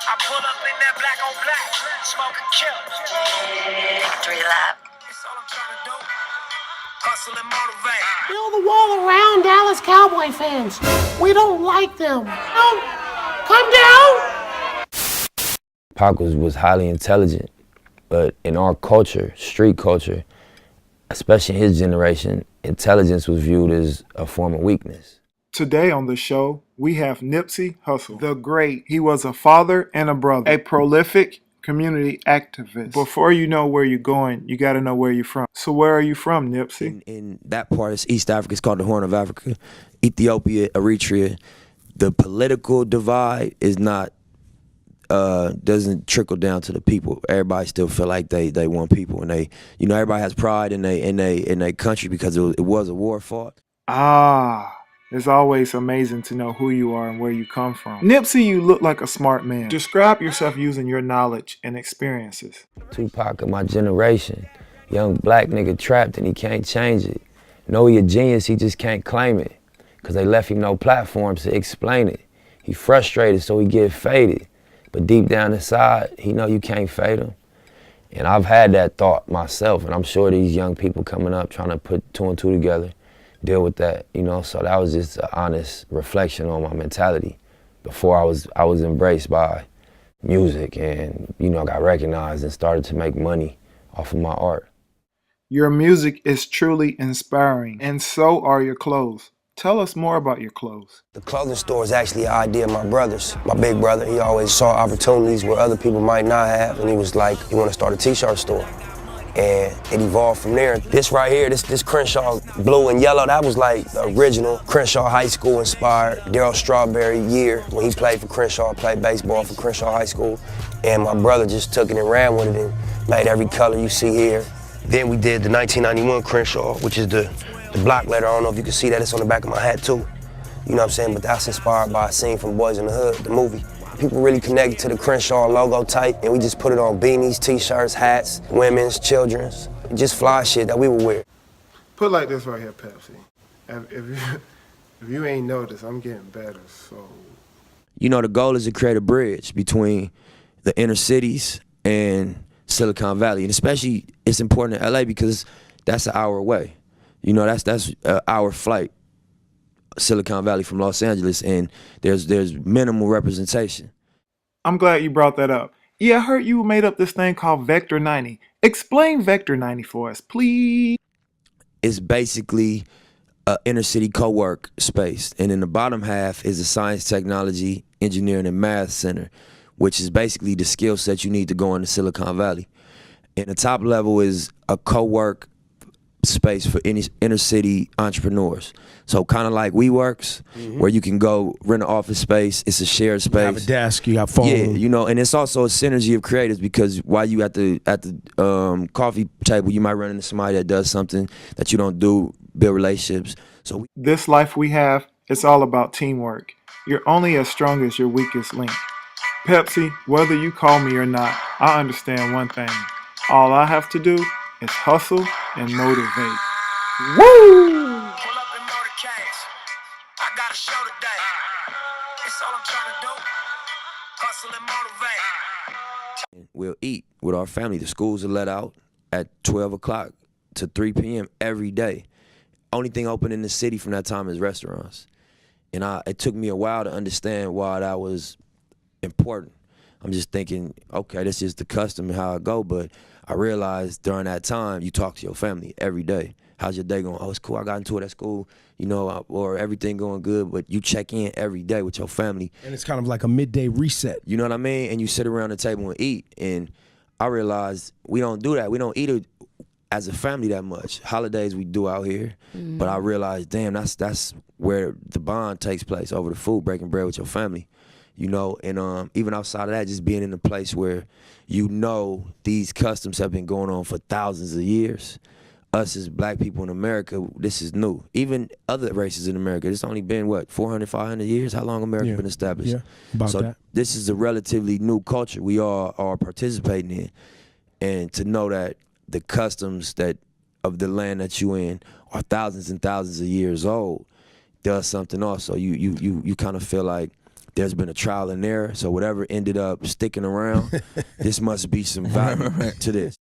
I pull up in that black on black, smoke a kill. Victory lap. That's all I'm trying to do. Hustle and motivate. Build the wall around Dallas Cowboy fans. We don't like them. No, come down. Pac was highly intelligent, but in our culture, street culture, especially in his generation, intelligence was viewed as a form of weakness. Today on the show, we have Nipsey Hussle, the great. He was a father and a brother, a prolific community activist. Before you know where you're going, you got to know where you're from. So where are you from, Nipsey? In that part, it's East Africa. It's called the Horn of Africa. Ethiopia, Eritrea. The political divide is not, doesn't trickle down to the people. Everybody still feel like they want people, and they, you know, everybody has pride in their country because it was a war fought. It's always amazing to know who you are and where you come from. Nipsey, you look like a smart man. Describe yourself using your knowledge and experiences. Tupac of my generation, young black nigga trapped and he can't change it. Know he a genius, he just can't claim it. Cause they left him no platforms to explain it. He frustrated so he get faded. But deep down inside, he know you can't fade him. And I've had that thought myself, and I'm sure these young people coming up trying to put two and two together deal with that, you know. So that was just an honest reflection on my mentality before I was embraced by music, and, you know, got recognized and started to make money off of my art. Your music is truly inspiring, and so are your clothes. Tell us more about your clothes. The clothing store is actually an idea of my brother's. My big brother, he always saw opportunities where other people might not have, and he was like, you want to start a t-shirt store. And it evolved from there. This right here, this Crenshaw blue and yellow, that was like the original Crenshaw High School inspired Darryl Strawberry year when he played for Crenshaw, played baseball for Crenshaw High School. And my brother just took it and ran with it and made every color you see here. Then we did the 1991 Crenshaw, which is the block letter. I don't know if you can see that, it's on the back of my hat too. You know what I'm saying? But that's inspired by a scene from Boys in the Hood, the movie. People really connected to the Crenshaw logo type, and we just put it on beanies, t-shirts, hats, women's, children's, just fly shit that we would wear. Put like this right here, Pepsi. If you ain't noticed, I'm getting better, so. You know, the goal is to create a bridge between the inner cities and Silicon Valley, and especially it's important in LA because that's an hour away. You know, that's an hour flight, Silicon Valley from Los Angeles, and there's minimal representation. I'm glad you brought that up. Yeah, I heard you made up this thing called Vector 90. Explain Vector 90 for us, please. It's basically an inner city co-work space, and in the bottom half is a science, technology, engineering, and math center, which is basically the skill set you need to go into Silicon Valley. And the top level is a co-work space for any inner city entrepreneurs. So kind of like WeWorks, where you can go rent an office space. It's a shared space. You have a desk, you got phone. Yeah, you know, and it's also a synergy of creators because while you at the coffee table, you might run into somebody that does something that you don't do, build relationships. So this life we have, it's all about teamwork. You're only as strong as your weakest link. Pepsi, whether you call me or not, I understand one thing. All I have to do is hustle and motivate. Woo! Pull up and motor cash. I got a show today. That's all I'm trying to do. Hustle and motivate. We'll eat with our family. The schools are let out at 12 o'clock to 3 p.m. every day. Only thing open in the city from that time is restaurants. And it took me a while to understand why that was important. I'm just thinking, okay, this is the custom and how I go, but I realized during that time, you talk to your family every day. How's your day going? Oh, it's cool, I got into it at school, you know, or everything going good, but you check in every day with your family. And it's kind of like a midday reset. You know what I mean? And you sit around the table and eat, and I realized we don't do that. We don't eat it as a family that much. Holidays we do out here, but I realized, damn, that's where the bond takes place, over the food, breaking bread with your family. You know, and even outside of that, just being in a place where you know these customs have been going on for thousands of years. Us as black people in America, this is new. Even other races in America, it's only been, what, 400, 500 years? How long America been established? Yeah, about so that. This is a relatively new culture we all are participating in. And to know that the customs that of the land that you in are thousands and thousands of years old does something also. You kind of feel like there's been a trial and error. So whatever ended up sticking around, this must be some value to this.